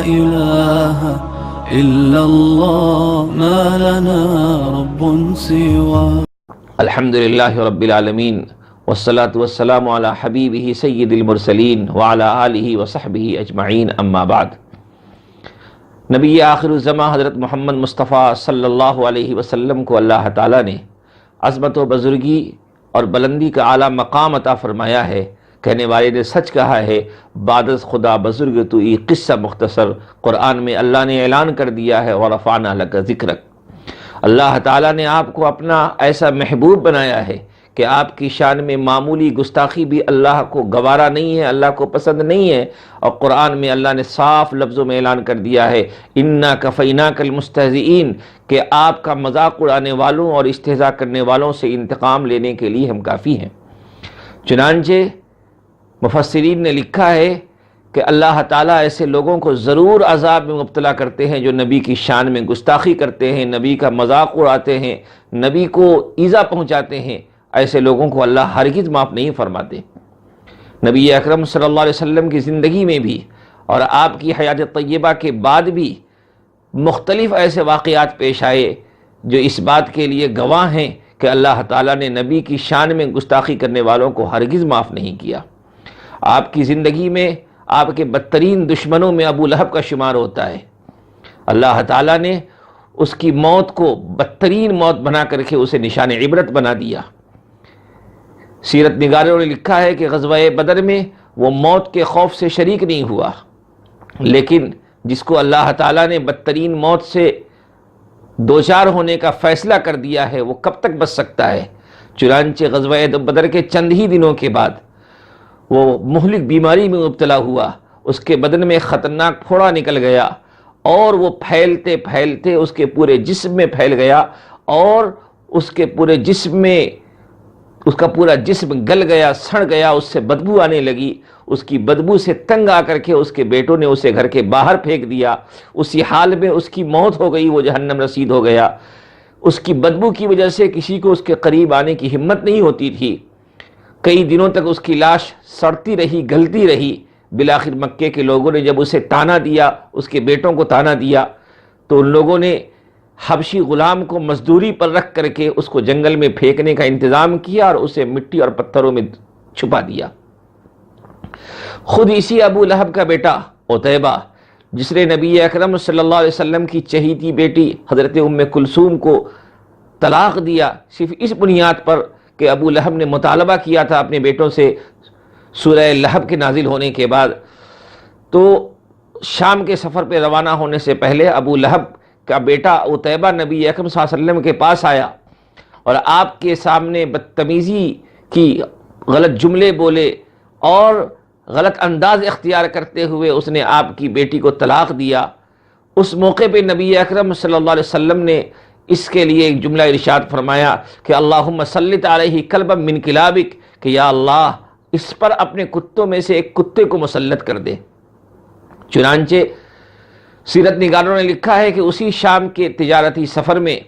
إله إلا الله ما لنا رب سوى. الحمد للہ رب العالمین والصلاة والسلام علی حبیبہ سید المرسلین وعلی آلہ وصحبہ اجمعین، اما بعد۔ نبی آخر الزمان حضرت محمد مصطفیٰ صلی اللہ علیہ وسلم کو اللہ تعالیٰ نے عظمت و بزرگی اور بلندی کا اعلیٰ مقام عطا فرمایا ہے۔ کہنے والے نے سچ کہا ہے، بعد از خدا بزرگ تو یہ قصہ مختصر قرآن میں اللہ نے اعلان کر دیا ہے، وَرَفَعْنَا لَكَ ذِكْرَكَ۔ اللہ تعالیٰ نے آپ کو اپنا ایسا محبوب بنایا ہے کہ آپ کی شان میں معمولی گستاخی بھی اللہ کو گوارا نہیں ہے، اللہ کو پسند نہیں ہے، اور قرآن میں اللہ نے صاف لفظوں میں اعلان کر دیا ہے، اِنَّا كَفَيْنَاكَ الْمُسْتَهْزِئِينَ، کہ آپ کا مذاق اڑانے والوں اور استہزاء کرنے والوں سے انتقام لینے کے لیے ہم کافی ہیں۔ چنانچہ مفسرین نے لکھا ہے کہ اللہ تعالیٰ ایسے لوگوں کو ضرور عذاب میں مبتلا کرتے ہیں جو نبی کی شان میں گستاخی کرتے ہیں، نبی کا مذاق اڑاتے ہیں، نبی کو ایذا پہنچاتے ہیں۔ ایسے لوگوں کو اللہ ہرگز معاف نہیں فرماتے۔ نبی اکرم صلی اللہ علیہ وسلم کی زندگی میں بھی اور آپ کی حیات طیبہ کے بعد بھی مختلف ایسے واقعات پیش آئے جو اس بات کے لیے گواہ ہیں کہ اللہ تعالیٰ نے نبی کی شان میں گستاخی کرنے والوں کو ہرگز معاف نہیں کیا۔ آپ کی زندگی میں آپ کے بدترین دشمنوں میں ابو لہب کا شمار ہوتا ہے۔ اللہ تعالیٰ نے اس کی موت کو بدترین موت بنا کر کے اسے نشان عبرت بنا دیا۔ سیرت نگاروں نے لکھا ہے کہ غزوہ بدر میں وہ موت کے خوف سے شریک نہیں ہوا، لیکن جس کو اللہ تعالیٰ نے بدترین موت سے دوچار ہونے کا فیصلہ کر دیا ہے وہ کب تک بچ سکتا ہے؟ چنانچہ غزوہ بدر کے چند ہی دنوں کے بعد وہ مہلک بیماری میں مبتلا ہوا، اس کے بدن میں خطرناک پھوڑا نکل گیا اور وہ پھیلتے پھیلتے اس کے پورے جسم میں پھیل گیا، اور اس کے پورے جسم میں اس کا پورا جسم گل گیا، سڑ گیا، اس سے بدبو آنے لگی۔ اس کی بدبو سے تنگ آ کر کے اس کے بیٹوں نے اسے گھر کے باہر پھینک دیا۔ اسی حال میں اس کی موت ہو گئی، وہ جہنم رسید ہو گیا۔ اس کی بدبو کی وجہ سے کسی کو اس کے قریب آنے کی ہمت نہیں ہوتی تھی۔ کئی دنوں تک اس کی لاش سڑتی رہی، گلتی رہی۔ بالآخر مکے کے لوگوں نے جب اسے تانا دیا، اس کے بیٹوں کو تانا دیا، تو ان لوگوں نے حبشی غلام کو مزدوری پر رکھ کر کے اس کو جنگل میں پھینکنے کا انتظام کیا اور اسے مٹی اور پتھروں میں چھپا دیا۔ خود اسی ابو لہب کا بیٹا عتیبہ، جس نے نبی اکرم صلی اللہ علیہ وسلم کی چہیتی بیٹی حضرت ام کلثوم کو طلاق دیا، صرف اس بنیاد پر کہ ابو لہب نے مطالبہ کیا تھا اپنے بیٹوں سے سورہ لہب کے نازل ہونے کے بعد۔ تو شام کے سفر پہ روانہ ہونے سے پہلے ابو لہب کا بیٹا عتیبہ نبی اکرم صلی اللہ علیہ وسلم کے پاس آیا اور آپ کے سامنے بدتمیزی کی، غلط جملے بولے اور غلط انداز اختیار کرتے ہوئے اس نے آپ کی بیٹی کو طلاق دیا۔ اس موقع پہ نبی اکرم صلی اللہ علیہ وسلم نے اس کے لیے ایک جملہ ارشاد فرمایا کہ اللہم سلط علیہ کلبا من کلابک، کہ یا اللہ اس پر اپنے کتوں میں سے ایک کتے کو مسلط کر دے۔ چنانچہ سیرت نگاروں نے لکھا ہے کہ اسی شام کے تجارتی سفر میں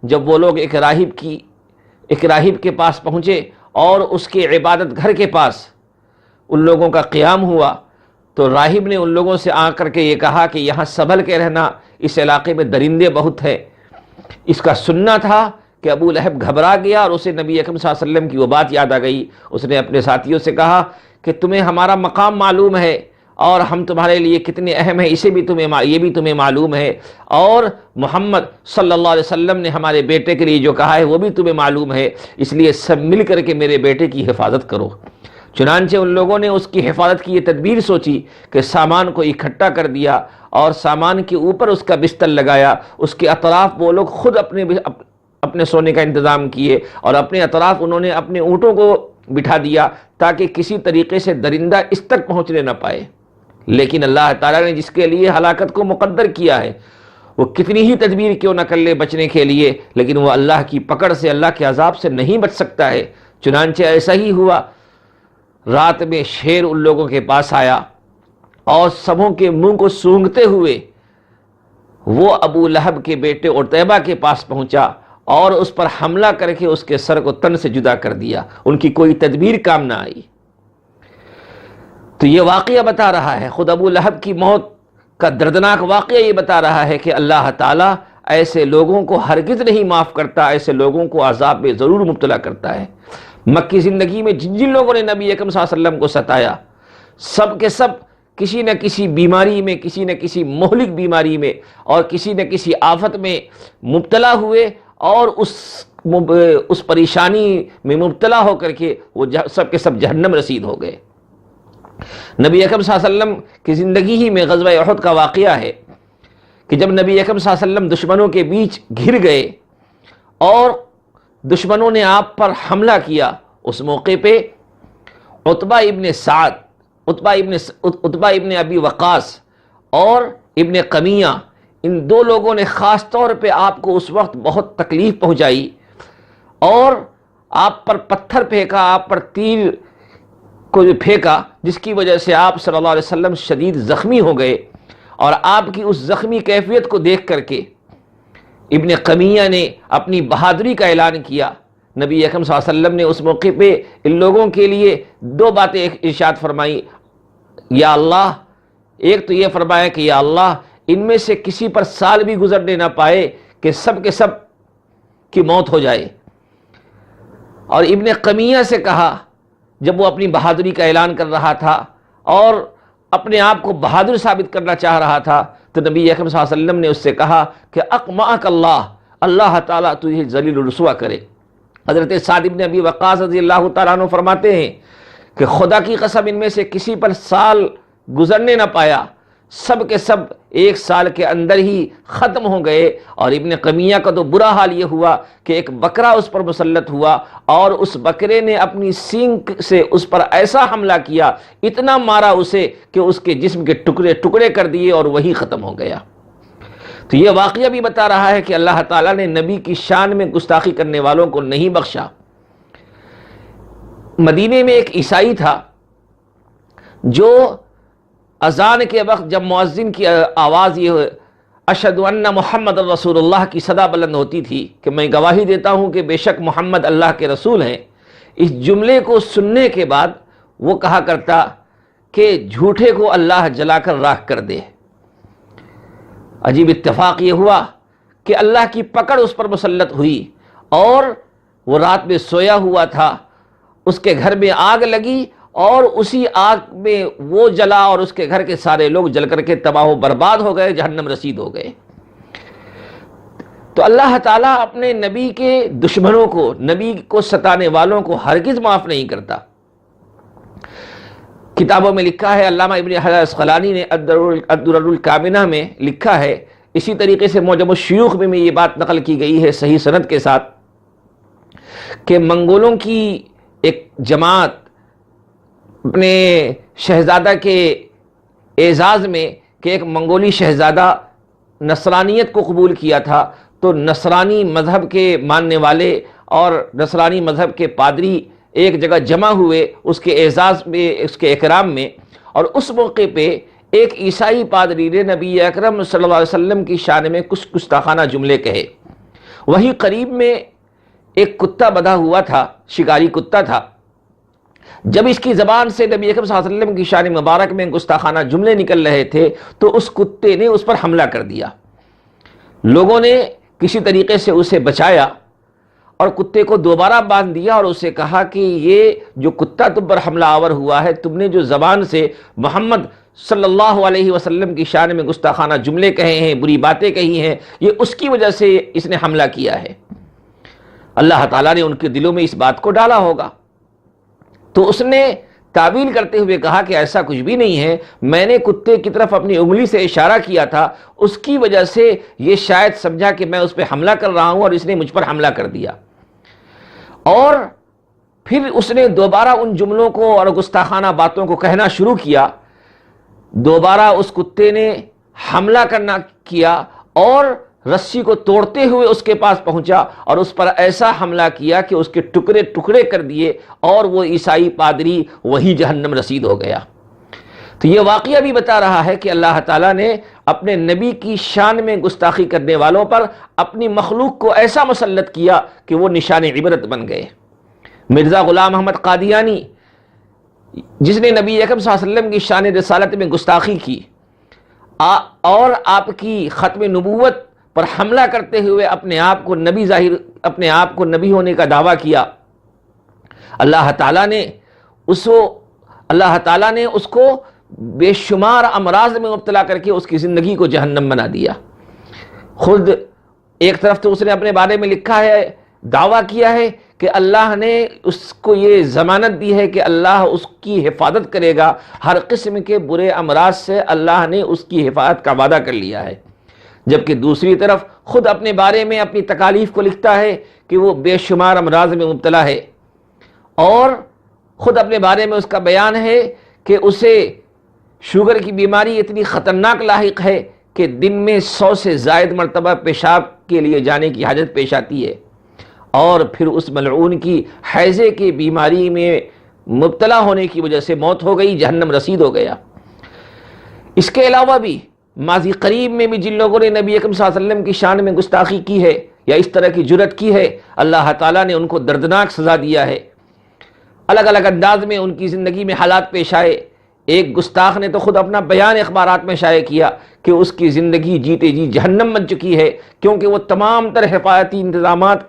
جب وہ لوگ ایک راہب کے پاس پہنچے اور اس کے عبادت گھر کے پاس ان لوگوں کا قیام ہوا، تو راہب نے ان لوگوں سے آ کر کے یہ کہا کہ یہاں سنبھل کے رہنا، اس علاقے میں درندے بہت ہیں۔ اس کا سننا تھا کہ ابو لہب گھبرا گیا اور اسے نبی اکرم صلی اللہ علیہ وسلم کی وہ بات یاد آ گئی۔ اس نے اپنے ساتھیوں سے کہا کہ تمہیں ہمارا مقام معلوم ہے اور ہم تمہارے لیے کتنے اہم ہیں، یہ بھی تمہیں معلوم ہے، اور محمد صلی اللہ علیہ وسلم نے ہمارے بیٹے کے لیے جو کہا ہے وہ بھی تمہیں معلوم ہے، اس لیے سب مل کر کے میرے بیٹے کی حفاظت کرو۔ چنانچہ ان لوگوں نے اس کی حفاظت کی یہ تدبیر سوچی کہ سامان کو اکٹھا کر دیا اور سامان کے اوپر اس کا بستر لگایا، اس کے اطراف وہ لوگ خود اپنے سونے کا انتظام کیے اور اپنے اطراف انہوں نے اپنے اونٹوں کو بٹھا دیا تاکہ کسی طریقے سے درندہ اس تک پہنچنے نہ پائے۔ لیکن اللہ تعالیٰ نے جس کے لیے ہلاکت کو مقدر کیا ہے، وہ کتنی ہی تدبیر کیوں نہ کر لے بچنے کے لیے، لیکن وہ اللہ کی پکڑ سے، اللہ کے عذاب سے نہیں بچ سکتا ہے۔ چنانچہ ایسا ہی ہوا، رات میں شیر ان لوگوں کے پاس آیا اور سبوں کے منہ کو سونگھتے ہوئے وہ ابو لہب کے بیٹے عتیبہ کے پاس پہنچا اور اس پر حملہ کر کے اس کے سر کو تن سے جدا کر دیا۔ ان کی کوئی تدبیر کام نہ آئی۔ تو یہ واقعہ بتا رہا ہے، خود ابو لہب کی موت کا دردناک واقعہ یہ بتا رہا ہے کہ اللہ تعالیٰ ایسے لوگوں کو ہرگز نہیں معاف کرتا، ایسے لوگوں کو عذاب میں ضرور مبتلا کرتا ہے۔ مکی زندگی میں جن جن لوگوں نے نبی اکرم صلی اللہ علیہ وسلم کو ستایا، سب کے سب کسی نہ کسی بیماری میں، کسی نہ کسی مہلک بیماری میں اور کسی نہ کسی آفت میں مبتلا ہوئے، اور اس پریشانی میں مبتلا ہو کر کے وہ سب کے سب جہنم رسید ہو گئے۔ نبی اکرم صلی اللہ علیہ وسلم کی زندگی ہی میں غزوہ احد کا واقعہ ہے کہ جب نبی اکرم صلی اللہ علیہ وسلم دشمنوں کے بیچ گھر گئے اور دشمنوں نے آپ پر حملہ کیا، اس موقع پہ عتبہ ابن سعد، عتبہ ابن ابی وقاص اور ابن قمیہ، ان دو لوگوں نے خاص طور پہ آپ کو اس وقت بہت تکلیف پہنچائی اور آپ پر پتھر پھینکا، آپ پر تیر کو پھینکا، جس کی وجہ سے آپ صلی اللہ علیہ وسلم شدید زخمی ہو گئے۔ اور آپ کی اس زخمی کیفیت کو دیکھ کر کے ابن قمیہ نے اپنی بہادری کا اعلان کیا۔ نبی اکرم صلی اللہ علیہ وسلم نے اس موقع پہ ان لوگوں کے لیے دو باتیں ارشاد فرمائی، یا اللہ، ایک تو یہ فرمایا کہ یا اللہ ان میں سے کسی پر سال بھی گزرنے نہ پائے کہ سب کے سب کی موت ہو جائے۔ اور ابن قمیہ سے کہا، جب وہ اپنی بہادری کا اعلان کر رہا تھا اور اپنے آپ کو بہادر ثابت کرنا چاہ رہا تھا، تو نبی اکرم صلی اللہ علیہ وسلم نے اس سے کہا کہ اقمعک اللہ، اللہ تعالیٰ تجھے ذلیل و رسوا کرے۔ حضرت سعد بن ابی وقاص رضی اللہ تعالیٰ عنہ فرماتے ہیں کہ خدا کی قسم ان میں سے کسی پر سال گزرنے نہ پایا، سب کے سب ایک سال کے اندر ہی ختم ہو گئے۔ اور ابن قمیہ کا تو برا حال یہ ہوا کہ ایک بکرا اس پر مسلط ہوا اور اس بکرے نے اپنی سینگ سے اس پر ایسا حملہ کیا، اتنا مارا اسے کہ اس کے جسم کے ٹکڑے ٹکڑے کر دیے اور وہی ختم ہو گیا۔ تو یہ واقعہ بھی بتا رہا ہے کہ اللہ تعالیٰ نے نبی کی شان میں گستاخی کرنے والوں کو نہیں بخشا۔ مدینے میں ایک عیسائی تھا جو اذان کے وقت جب مؤذن کی آواز یہ اشہد ان محمد رسول اللہ کی صدا بلند ہوتی تھی کہ میں گواہی دیتا ہوں کہ بے شک محمد اللہ کے رسول ہیں، اس جملے کو سننے کے بعد وہ کہا کرتا کہ جھوٹے کو اللہ جلا کر راکھ کر دے۔ عجیب اتفاق یہ ہوا کہ اللہ کی پکڑ اس پر مسلط ہوئی اور وہ رات میں سویا ہوا تھا، اس کے گھر میں آگ لگی اور اسی آگ میں وہ جلا اور اس کے گھر کے سارے لوگ جل کر کے تباہ و برباد ہو گئے، جہنم رسید ہو گئے۔ تو اللہ تعالیٰ اپنے نبی کے دشمنوں کو، نبی کو ستانے والوں کو ہرگز معاف نہیں کرتا۔ کتابوں میں لکھا ہے، علامہ ابن حجر عسقلانی نے الدرر الکامنہ میں لکھا ہے، اسی طریقے سے معجم الشیوخ میں یہ بات نقل کی گئی ہے صحیح سند کے ساتھ، کہ منگولوں کی ایک جماعت اپنے شہزادہ کے اعزاز میں، کہ ایک منگولی شہزادہ نصرانیت کو قبول کیا تھا، تو نصرانی مذہب کے ماننے والے اور نصرانی مذہب کے پادری ایک جگہ جمع ہوئے اس کے اعزاز میں، اس کے اکرام میں، اور اس موقع پہ ایک عیسائی پادری نے نبی اکرم صلی اللہ علیہ وسلم کی شان میں کچھ گستاخانہ جملے کہے۔ وہیں قریب میں ایک کتا بدھا ہوا تھا، شکاری کتا تھا، جب اس کی زبان سے نبی اکرم صلی اللہ علیہ وسلم کی شان مبارک میں گستاخانہ جملے نکل رہے تھے تو اس کتے نے اس پر حملہ کر دیا۔ لوگوں نے کسی طریقے سے اسے بچایا اور کتے کو دوبارہ باندھ دیا اور اسے کہا کہ یہ جو کتا تم پر حملہ آور ہوا ہے، تم نے جو زبان سے محمد صلی اللہ علیہ وسلم کی شان میں گستاخانہ جملے کہے ہیں، بری باتیں کہی ہیں، یہ اس کی وجہ سے اس نے حملہ کیا ہے۔ اللہ تعالیٰ نے ان کے دلوں میں اس بات کو ڈالا ہوگا۔ تو اس نے تعویل کرتے ہوئے کہا کہ ایسا کچھ بھی نہیں ہے، میں نے کتے کی طرف اپنی انگلی سے اشارہ کیا تھا، اس کی وجہ سے یہ شاید سمجھا کہ میں اس پہ حملہ کر رہا ہوں اور اس نے مجھ پر حملہ کر دیا۔ اور پھر اس نے دوبارہ ان جملوں کو اور گستاخانہ باتوں کو کہنا شروع کیا۔ دوبارہ اس کتے نے حملہ کرنا کیا اور رسی کو توڑتے ہوئے اس کے پاس پہنچا اور اس پر ایسا حملہ کیا کہ اس کے ٹکڑے ٹکڑے کر دیے اور وہ عیسائی پادری وہی جہنم رسید ہو گیا۔ تو یہ واقعہ بھی بتا رہا ہے کہ اللہ تعالیٰ نے اپنے نبی کی شان میں گستاخی کرنے والوں پر اپنی مخلوق کو ایسا مسلط کیا کہ وہ نشان عبرت بن گئے۔ مرزا غلام احمد قادیانی، جس نے نبی اکرم صلی اللہ علیہ وسلم کی شان رسالت میں گستاخی کی، اور آپ کی ختم نبوت پر حملہ کرتے ہوئے اپنے آپ کو نبی ہونے کا دعویٰ کیا، اللہ تعالیٰ نے اس کو بے شمار امراض میں مبتلا کر کے اس کی زندگی کو جہنم بنا دیا۔ خود ایک طرف تو اس نے اپنے بارے میں لکھا ہے، دعویٰ کیا ہے کہ اللہ نے اس کو یہ ضمانت دی ہے کہ اللہ اس کی حفاظت کرے گا، ہر قسم کے برے امراض سے اللہ نے اس کی حفاظت کا وعدہ کر لیا ہے، جبکہ دوسری طرف خود اپنے بارے میں اپنی تکالیف کو لکھتا ہے کہ وہ بے شمار امراض میں مبتلا ہے، اور خود اپنے بارے میں اس کا بیان ہے کہ اسے شوگر کی بیماری اتنی خطرناک لاحق ہے کہ دن میں 100 سے زائد مرتبہ پیشاب کے لیے جانے کی حاجت پیش آتی ہے، اور پھر اس ملعون کی حیضے کی بیماری میں مبتلا ہونے کی وجہ سے موت ہو گئی، جہنم رسید ہو گیا۔ اس کے علاوہ بھی ماضی قریب میں بھی جن لوگوں نے نبی اکرم صلی اللہ علیہ وسلم کی شان میں گستاخی کی ہے یا اس طرح کی جرات کی ہے، اللہ تعالیٰ نے ان کو دردناک سزا دیا ہے۔ الگ الگ انداز میں ان کی زندگی میں حالات پیش آئے۔ ایک گستاخ نے تو خود اپنا بیان اخبارات میں شائع کیا کہ اس کی زندگی جیتے جی جہنم بن چکی ہے، کیونکہ وہ تمام تر حفاظتی انتظامات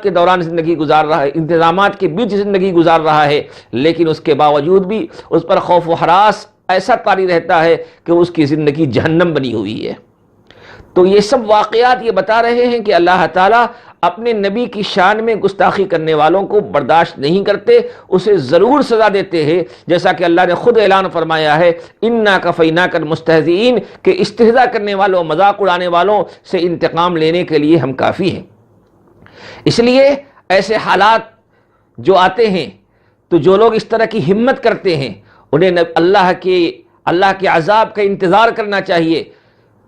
کے دوران زندگی گزار رہا ہے، انتظامات کے بیچ زندگی گزار رہا ہے، لیکن اس کے باوجود بھی اس پر خوف و ہراس ایسا طاری رہتا ہے کہ اس کی زندگی جہنم بنی ہوئی ہے۔ تو یہ سب واقعات یہ بتا رہے ہیں کہ اللہ تعالیٰ اپنے نبی کی شان میں گستاخی کرنے والوں کو برداشت نہیں کرتے، اسے ضرور سزا دیتے ہیں، جیسا کہ اللہ نے خود اعلان فرمایا ہے اِنَّا كَفَيْنَاكَ الْمُسْتَهْزِئِينَ کہ استہزاء کرنے والوں، مذاق اڑانے والوں سے انتقام لینے کے لیے ہم کافی ہیں۔ اس لیے ایسے حالات جو آتے ہیں تو جو لوگ اس طرح کی ہمت کرتے ہیں انہیں اللہ کے عذاب کا انتظار کرنا چاہیے،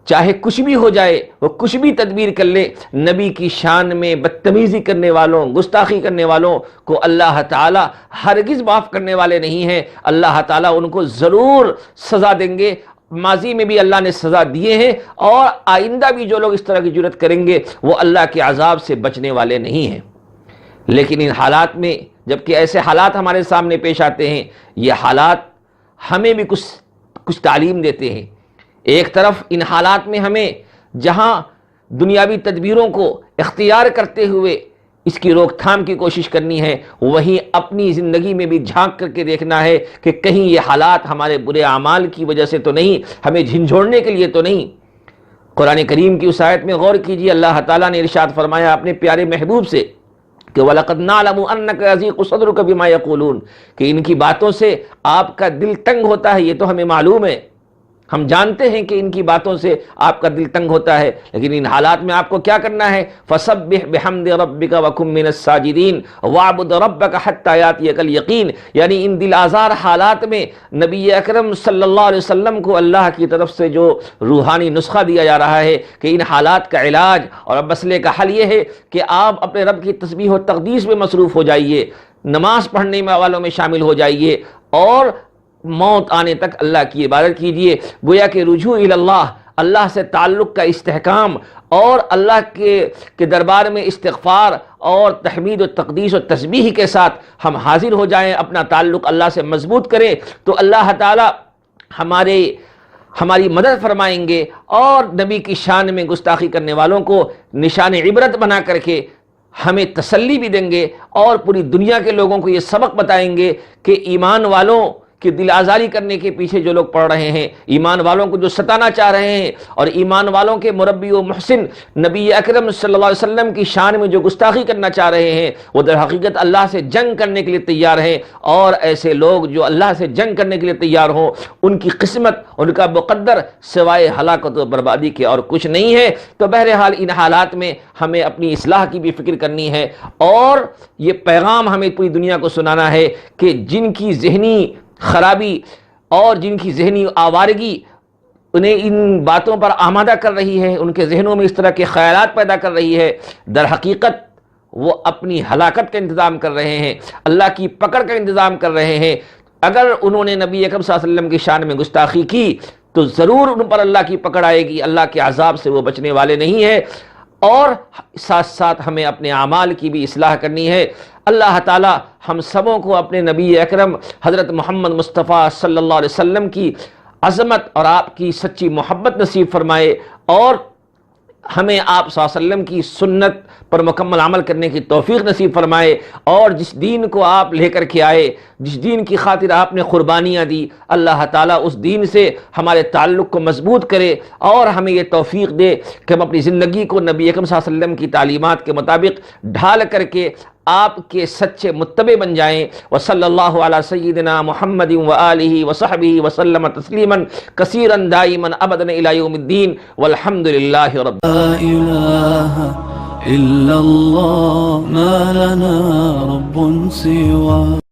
چاہے کچھ بھی ہو جائے، وہ کچھ بھی تدبیر کر لے، نبی کی شان میں بدتمیزی کرنے والوں، گستاخی کرنے والوں کو اللہ تعالیٰ ہرگز معاف کرنے والے نہیں ہیں۔ اللہ تعالیٰ ان کو ضرور سزا دیں گے، ماضی میں بھی اللہ نے سزا دیے ہیں، اور آئندہ بھی جو لوگ اس طرح کی جرات کریں گے وہ اللہ کے عذاب سے بچنے والے نہیں ہیں۔ لیکن ان حالات میں جبکہ ایسے حالات ہمارے سامنے پیش آتے ہیں، یہ حالات ہمیں بھی کچھ تعلیم دیتے ہیں۔ ایک طرف ان حالات میں ہمیں جہاں دنیاوی تدبیروں کو اختیار کرتے ہوئے اس کی روک تھام کی کوشش کرنی ہے، وہیں اپنی زندگی میں بھی جھانک کر کے دیکھنا ہے کہ کہیں یہ حالات ہمارے برے اعمال کی وجہ سے تو نہیں، ہمیں جھنجھوڑنے کے لیے تو نہیں۔ قرآن کریم کی اس آیت میں غور کیجیے، اللہ تعالیٰ نے ارشاد فرمایا اپنے پیارے محبوب سے کہ وَلَقَدْ نَعْلَمُ أَنَّكَ يَضِيقُ صَدْرُكَ بِمَا يَقُولُونَ کہ ان کی باتوں سے آپ کا دل تنگ ہوتا ہے، یہ تو ہمیں معلوم ہے، ہم جانتے ہیں کہ ان کی باتوں سے آپ کا دل تنگ ہوتا ہے، لیکن ان حالات میں آپ کو کیا کرنا ہے؟ فَسَبِّحْ بِحَمْدِ رَبِّكَ وَكُن مِّنَ السَّاجِدِينَ وَاعْبُدْ رَبَّكَ حَتَّىٰ يَأْتِيَكَ الْيَقِينُ یعنی ان دل آزار حالات میں نبی اکرم صلی اللہ علیہ وسلم کو اللہ کی طرف سے جو روحانی نسخہ دیا جا رہا ہے کہ ان حالات کا علاج اور مسئلے کا حل یہ ہے کہ آپ اپنے رب کی تسبیح و تقدیس میں مصروف ہو جائیے، نماز پڑھنے والوں میں شامل ہو جائیے، اور موت آنے تک اللہ کی عبادت کیجیے۔ گویا کہ رجوع اللہ، اللہ سے تعلق کا استحکام، اور اللہ کے دربار میں استغفار اور تحمید و تقدیس و تسبیح کے ساتھ ہم حاضر ہو جائیں، اپنا تعلق اللہ سے مضبوط کریں، تو اللہ تعالی ہماری مدد فرمائیں گے، اور نبی کی شان میں گستاخی کرنے والوں کو نشان عبرت بنا کر کے ہمیں تسلی بھی دیں گے، اور پوری دنیا کے لوگوں کو یہ سبق بتائیں گے کہ ایمان والوں کہ دل آزاری کرنے کے پیچھے جو لوگ پڑ رہے ہیں، ایمان والوں کو جو ستانا چاہ رہے ہیں، اور ایمان والوں کے مربی و محسن نبی اکرم صلی اللہ علیہ وسلم کی شان میں جو گستاخی کرنا چاہ رہے ہیں، وہ در حقیقت اللہ سے جنگ کرنے کے لیے تیار ہیں، اور ایسے لوگ جو اللہ سے جنگ کرنے کے لیے تیار ہوں ان کی قسمت، ان کا مقدر سوائے ہلاکت و بربادی کے اور کچھ نہیں ہے۔ تو بہرحال ان حالات میں ہمیں اپنی اصلاح کی بھی فکر کرنی ہے، اور یہ پیغام ہمیں پوری دنیا کو سنانا ہے کہ جن کی ذہنی خرابی اور جن کی ذہنی آوارگی انہیں ان باتوں پر آمادہ کر رہی ہے، ان کے ذہنوں میں اس طرح کے خیالات پیدا کر رہی ہے، در حقیقت وہ اپنی ہلاکت کا انتظام کر رہے ہیں، اللہ کی پکڑ کا انتظام کر رہے ہیں۔ اگر انہوں نے نبی اکرم صلی اللہ علیہ وسلم کی شان میں گستاخی کی تو ضرور ان پر اللہ کی پکڑ آئے گی، اللہ کے عذاب سے وہ بچنے والے نہیں ہیں۔ اور ساتھ ساتھ ہمیں اپنے اعمال کی بھی اصلاح کرنی ہے۔ اللہ تعالی ہم سبوں کو اپنے نبی اکرم حضرت محمد مصطفیٰ صلی اللہ علیہ وسلم کی عظمت اور آپ کی سچی محبت نصیب فرمائے، اور ہمیں آپ صلی اللہ علیہ وسلم کی سنت پر مکمل عمل کرنے کی توفیق نصیب فرمائے، اور جس دین کو آپ لے کر کے آئے، جس دین کی خاطر آپ نے قربانیاں دی، اللہ تعالیٰ اس دین سے ہمارے تعلق کو مضبوط کرے، اور ہمیں یہ توفیق دے کہ ہم اپنی زندگی کو نبی اکرم صلی اللہ علیہ وسلم کی تعلیمات کے مطابق ڈھال کر کے آپ کے سچے متبع بن جائیں۔ وصلی اللہ علی سیدنا محمد وآلہ وصحبہ وسلم تسلیما کثیرا دائما ابدا الی یوم الدین والحمد للہ رب لا إله إلا الله ما لنا رب سواه